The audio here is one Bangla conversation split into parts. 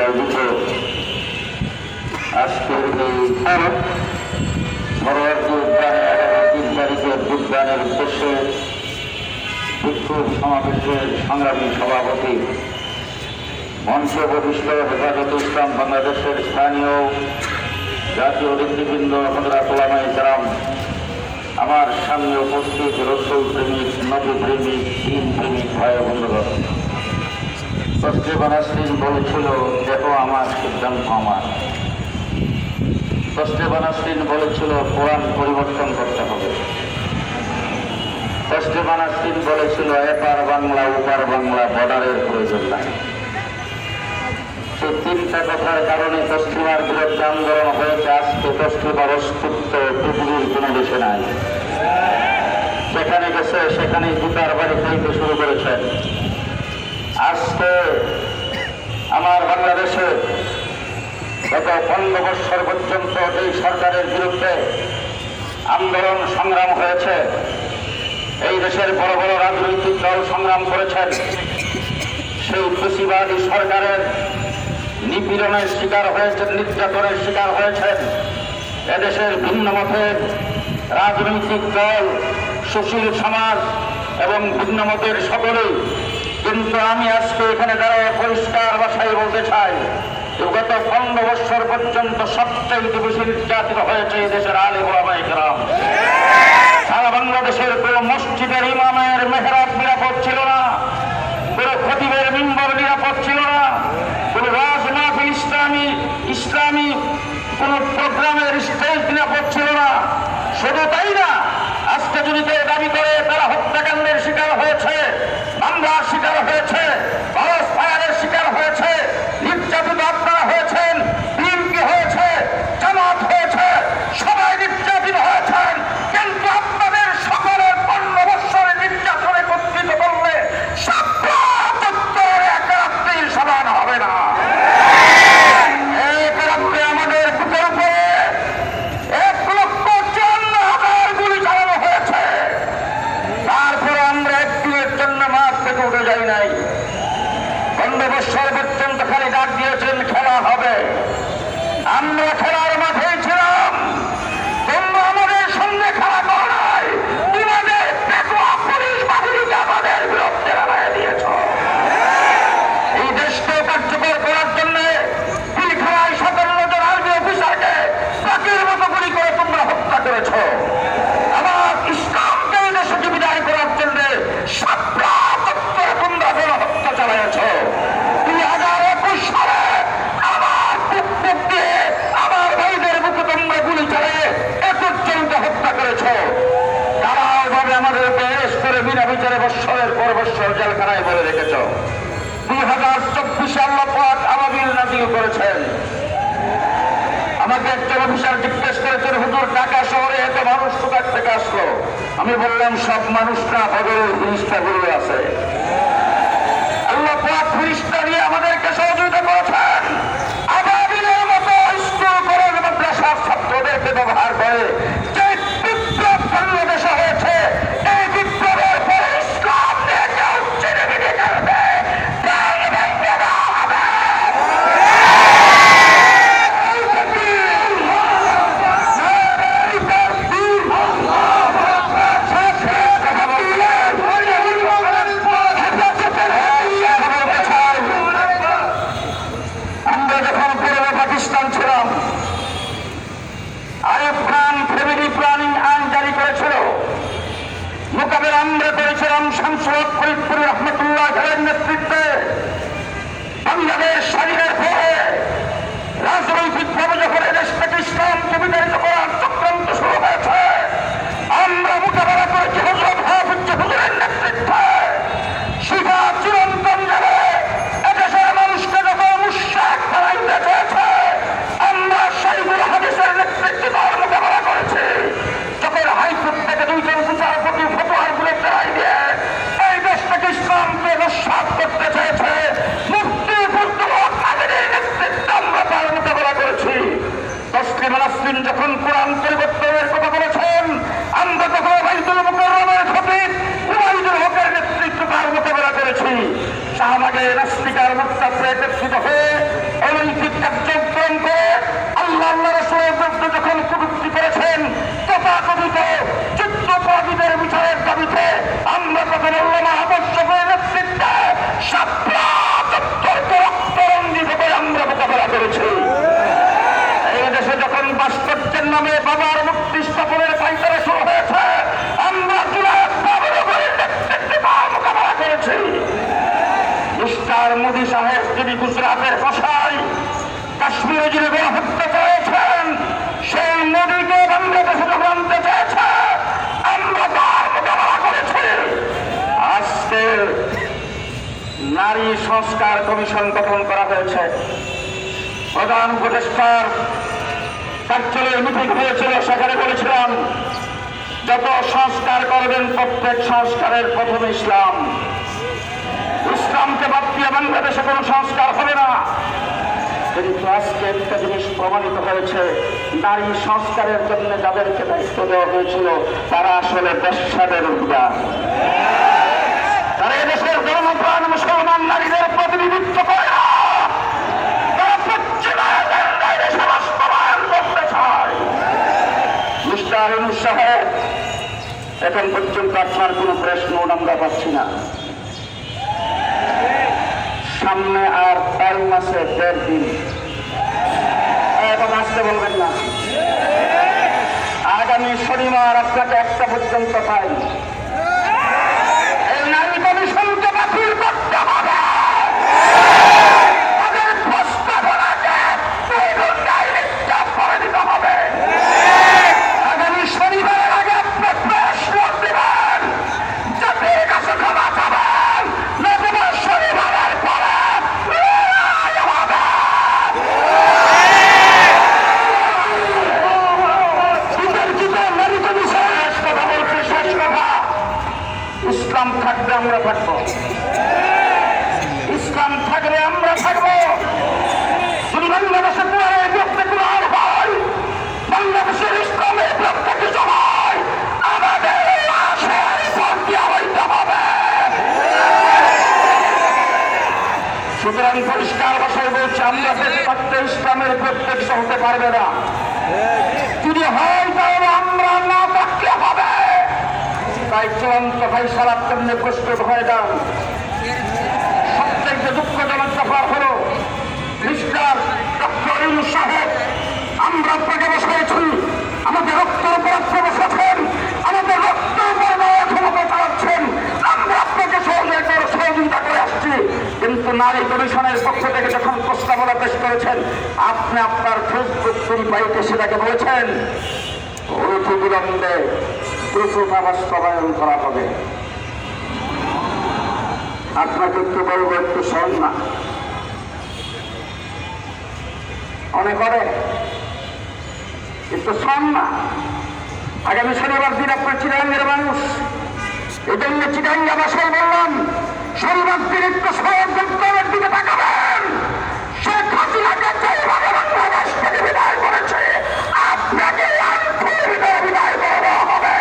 আয়োজিত আজকের এই সরোয়ার্দী উদ্যানে ৩ তারিখের উদ্যানের উদ্দেশ্যে বিক্ষোভ সমাবেশের সংগ্রামী সভাপতি মঞ্চ প্রতিষ্ঠ হেফাজতে ইসলাম বাংলাদেশের স্থানীয় জাতীয় নেতৃবৃন্দ হযরত উলামায়ে কেরাম, আমার সামনে উপস্থিত রসুল প্রেমিক, নবী প্রেমিক, দ্বীন প্রেমিক ভাই বন্ধুগণ, তসলিমা নাসরিন বলেছিল, দেখো আমার সিদ্ধান্ত আমার। তসলিমা নাসরিন বলেছিল, কোরআন পরিবর্তন করতে হবে। তসলিমা নাসরিন বলেছিল, এপার বাংলা ওপার বাংলা, বর্ডারের প্রয়োজন নাই। সেই 3টা কথার কারণে তসলিমার বিরুদ্ধে আন্দোলন হয়েছে। আজকে তসলিমার অস্তিত্ব পৃথিবীর কোন দেশে নাই। যেখানে গেছে সেখানেই জুতার বাড়ি খাইতে শুরু করেছেন। আজকে আমার বাংলাদেশে গত 15 বছর পর্যন্ত এই সরকারের বিরুদ্ধে আন্দোলন সংগ্রাম হয়েছে। এই দেশের বড় বড় রাজনৈতিক দল সংগ্রাম করেছেন। সেই ফ্যাসিবাদী সরকারের নিপীড়নের শিকার হয়েছেন, নির্যাতনের শিকার হয়েছেন এদেশের ভিন্ন মতের রাজনৈতিক দল, সুশীল সমাজ এবং ভিন্ন মতের সকলেই। কিন্তু আমি আজকে এখানে দাঁড়িয়ে পরিষ্কার ভাষায় বলতে চাই, গত 15 বছর পর্যন্ত সবচেয়ে বেশি নির্যাতিত হয়েছে এই দেশের আলেম ওলামায়ে কেরাম। সারা বাংলাদেশের কোন মসজিদের ইমামের মেহরাব নিরাপদ ছিল না, কোন খতিবের মিম্বর নিরাপদ ছিল না, কোন রাজ মাহফিল ইসলামী কোন প্রোগ্রামের স্টেজ নিরাপদ ছিল না। শুধু তাই না, আজকে যদি কেউ দাবি করে তারা হত্যাকাণ্ডের শিকার হয়েছে, মামলার শিকার হয়েছে, ক্রস ফায়ারের শিকার হয়েছে, নির্যাতিত আপনারা হয়েছেন, বিএনপি হয়েছে, জামাত হয়েছে, সবাই নির্যাতিত হয়েছেন। কিন্তু আপনাদের সকলের 15 বছরের নির্যাতন একত্রিত করলে এক রাত্রির সমান হবে না। এক রাত্রে আমাদের বুকের উপরে 1,54,000 গুলি চালানো হয়েছে। তারপরে আমরা একদিনের জন্য মাঠ থেকে উঠে যাই নাই। 15 বছর পর্যন্ত খালি ডাক দিয়েছেন খেলা হবে। আমরা খেলার মাঠেই ছিলাম। তোমরা আমাদের সঙ্গে খেলা করো নাই, তোমাদের পেটোয়া পুলিশ বাহিনীকে আমাদের বিরুদ্ধে লড়াই দিয়েছ। এই দেশকে কার্যকর করার জন্য পিলখানায় 57 জন আর্মি অফিসারকে পাখির মতো গুলি করে তোমরা হত্যা করেছ। আমার ইসলামকে এই দেশে বিদায় করার জন্য তোমরা গণহত্যা চালাইছ। 2021 সালে আমার বুক দিয়ে আমার ভাইদের বুকে তোমরা গুলি চালিয়ে পর্যন্ত হত্যা করেছ। তারা ওইভাবে আমাদেরকে অ্যারেস্ট করে বিনা বিচারে বৎসরের পর বৎসর জেলখানায় বলে রেখেছ। 2024 আল্লাহ পাক আবাবিল নাযিল করেছেন। আমাকে একজন অফিসার জিজ্ঞেস করেছেন, হুজুর ঢাকা শহরে এত মানুষ কোথা থেকে আসলো? আমি বললাম, সব মানুষরা বদলের ফিরিস্তাগুলো আছে। আল্লাহ পাক ফিরিস্তা দিয়ে আমাদেরকে সহযোগিতা করেছেন। আবাবিলের মতো স্কুল কলেজ মাদ্রাসার ছাত্রদেরকে ব্যবহার করে যে বিপ্লব বাংলাদেশে হয়েছে, এই বিপ্লবের পরে ইসলাম নিয়ে কেউ চিনিমিনি করবে, প্রাণ ভেঙে দেওয়া হবে। আমরা যখন পূর্ব পাকিস্তান ছিলাম, আইয়ুব খান ফ্যামিলি প্ল্যানিং আইন জারি করেছিল। মোকাবেলা আমরা করেছিলাম শামসুল হক ফরিদপুরি রহমতুল্লাহ আলাইহির নেতৃত্বে। বাংলাদেশ স্বাধীনের পরে রাজনৈতিকভাবে যখন এদেশ থেকে ইসলামকে বিতাড়িত করার চক্রান্ত শুরু হয়েছে, আমরা মোকাবেলা করেছি হযরত হাফিজ হুজুরের নেতৃত্বে। শিফা চিরন্তন যাবে এদেশের মানুষকে যখন মুশরিক বানাইতে চেয়েছে, আমরা শহীদুল হাদিসের নেতৃত্বে তার মোকাবেলা করেছি। যখন হাইকোর্ট থেকে 2 জন বিচারপতি ফতোয়ার বিরুদ্ধে রায় দিয়ে এই দেশ থেকে ইসলামকে নস্যাৎ করতে চেয়েছে, মুফতি ফজলুল হক কাদেরীর নেতৃত্বে আমরা তার মোকাবেলা করেছি। তসলিমা নাসরিন যখন কোরআন পরিবর্তনের কথা বলেছেন, আমরা তখন বাইতুল মুকাররমের খতিব উবাইদুল হকের নেতৃত্বে তার মোকাবেলা করেছি। শাহবাগে নাস্তিকার মুক্তাত্রে একত্রিত হয়ে করেছেন তথাকথিত যুদ্ধপরাধীদের বিচারের দাবিতে আমরা তখন আবশ্যকের নেতৃত্বে রক্তরঞ্জিত করে আমরা মোকাবেলা করেছি। এই দেশে যখন ভাস্কর্যের নামে বাবার মুক্তি স্থাপনের পাইকারা শুরু হয়েছে, আমরা মোকাবেলা করেছি। মিস্টার মোদী সাহেব যিনি গুজরাটের কসাই কাশ্মীরে যিনি গণহত্যা করেছেন, সেই মোদীকে বাংলাদেশে যখন আনতে চেয়েছে আমরা তার মোকাবেলা করেছি। আজকে নারী সংস্কার কমিশন গঠন করা হয়েছে। প্রধান উপদেষ্টার কার্যালয়ে মিটিং হয়েছিল, সেখানে বলেছিলাম যত সংস্কার করবেন প্রত্যেক সংস্কারের প্রথমে ইসলাম। ইসলামকে বাদ দিয়ে বাংলাদেশে কোনো সংস্কার হবে না। কিন্তু আজকে একটা জিনিস প্রমাণিত হয়েছে, নারী সংস্কারের জন্য যাদেরকে দায়িত্ব দেওয়া হয়েছিল তারা আসলে বেশ্যাদের অধিকার। তারা এদেশের ধর্মপ্রাণ মুসলমান নারীদের প্রতিনিধিত্ব করে না, তারা পশ্চিমের দেশে বাস্তবায়ন করতে চায়। মিস্টার ইউনূস সাহেব, এখন পর্যন্ত আপনার কোনো প্রশ্ন আমরা পাচ্ছি না। সামনে আর টাইম আছে 1.5 দিন, এখন আসতে বলবেন না। আগামী শনিবার আপনাকে 1টা পর্যন্ত টাইম। এই নারী কমিশনকে বাতিল করতে হবে। তাদের প্রস্তাবনাকে করে দিতে হবে। আগামী শনিবারের আগে আপনার প্রশ্ন দেবেন, জাতির কাছে ক্ষমা চাবেন, নতুবা শনিবারের পরে ইসলাম থাকবে আমরা থাকবো, ইসলাম থাকলে আমরা থাকবো। যদি বাংলাদেশে কোরআনের বিরুদ্ধে কোরআন হয়, বাংলাদেশের ইসলামের বিরুদ্ধে কিছু হয়, আমাদের লাশের ভর্তিয়া হইতে হবে। সুতরাং পরিষ্কার ভাষায় বলছে, আমরা বেঁচে থাকতে ইসলামের বিরুদ্ধে কিছু হতে পারবে না। যদি হয় তাহলে আমরা না থাকলে হবে। তাই চূড়ান্ত ফাইসালার জন্য প্রস্তুত হয়ে যান। সবচেয়ে দুঃখজনক ব্যাপার হল মিস্টার ডক্টর ইউনূস সাহেব, আমরা আপনাকে বসাইছি, আমাদের রক্তের উপর আপনি বসেছেন, আমাদের রক্তের উপর ক্ষমতা চালাচ্ছেন, আমরা আপনাকে সহযোগিতা করে আসছি। কিন্তু নারী কমিশনের পক্ষ থেকে যখন প্রস্তাবনা পেশ করেছেন, আপনি আপনার ফেসবুক পরিবাহীকে সেটাকে বলেছেন অতি বিলম্বে দ্রুততা বাস্তবায়ন করা হবে। আপনাকে একটু বলবো, একটু সহজ না, অনেক করে একটু শোন না। আগামী শনিবার দিন আপনার চিটাঙ্গের মানুষ, এই জন্য চিটাঙ্গা ভাষায় বললাম, শনিবার দিন একটু সহযোগের দিকে তাকাবেন। শেখ হাসিনাকে যেভাবে বাংলাদেশ থেকে বিদায় করেছে, আপনাকে বিদায় করা হবে।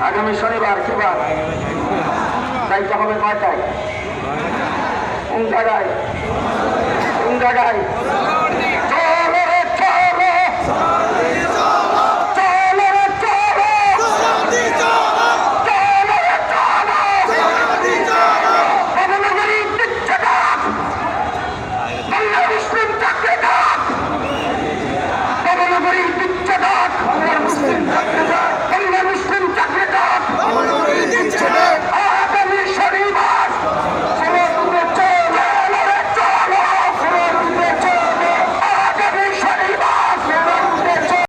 আগামী শনিবার কি বার? যাইতে হবে কয়টায়? কোন জায়গায়?